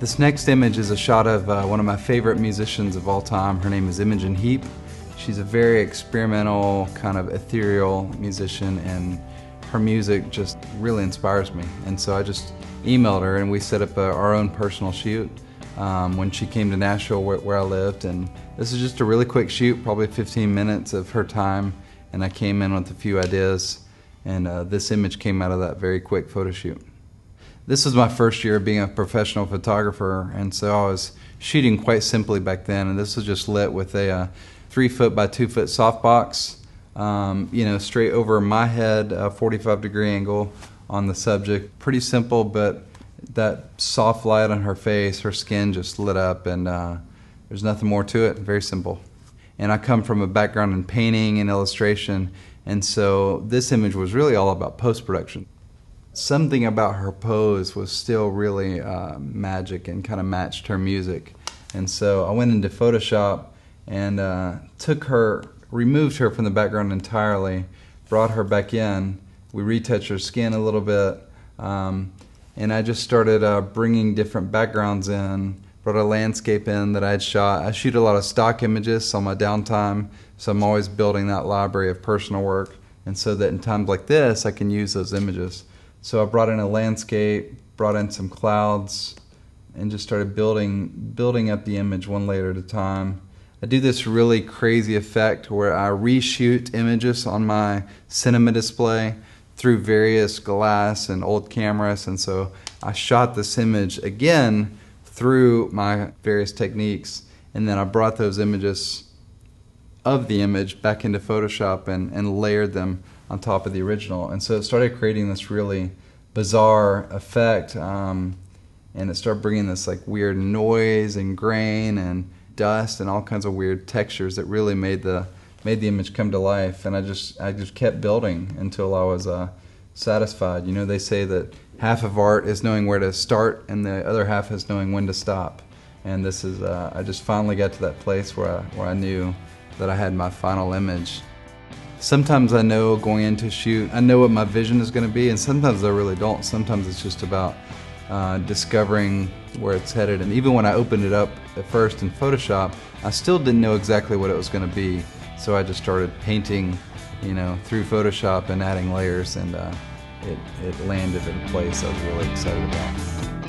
This next image is a shot of one of my favorite musicians of all time. Her name is Imogen Heap. She's a very experimental, kind of ethereal musician, and her music just really inspires me. And so I just emailed her and we set up our own personal shoot when she came to Nashville where I lived. And this is just a really quick shoot, probably 15 minutes of her time, and I came in with a few ideas, and this image came out of that very quick photo shoot. This was my first year of being a professional photographer, and so I was shooting quite simply back then, and this was just lit with a 3-foot by 2-foot softbox, you know, straight over my head, a 45-degree angle on the subject. Pretty simple, but that soft light on her face, her skin just lit up, and there's nothing more to it, very simple. And I come from a background in painting and illustration, and so this image was really all about post-production. Something about her pose was still really magic and kind of matched her music. And so I went into Photoshop and removed her from the background entirely, brought her back in. We retouched her skin a little bit, and I just started bringing different backgrounds in, brought a landscape in that I had shot. I shoot a lot of stock images on my downtime, so I'm always building that library of personal work, and so that in times like this I can use those images. So I brought in a landscape, brought in some clouds, and just started building up the image one layer at a time. I do this really crazy effect where I reshoot images on my cinema display through various glass and old cameras, and so I shot this image again through my various techniques, and then I brought those images of the image back into Photoshop and layered them on top of the original. And so it started creating this really bizarre effect, and it started bringing this like weird noise and grain and dust and all kinds of weird textures that really made the image come to life. And I just kept building until I was satisfied. You know, they say that half of art is knowing where to start and the other half is knowing when to stop. And this is I just finally got to that place where I knew that I had my final image. Sometimes I know going into a shoot, I know what my vision is going to be, and sometimes I really don't. Sometimes it's just about discovering where it's headed. And even when I opened it up at first in Photoshop, I still didn't know exactly what it was going to be. So I just started painting, you know, through Photoshop and adding layers, and it landed in a place I was really excited about.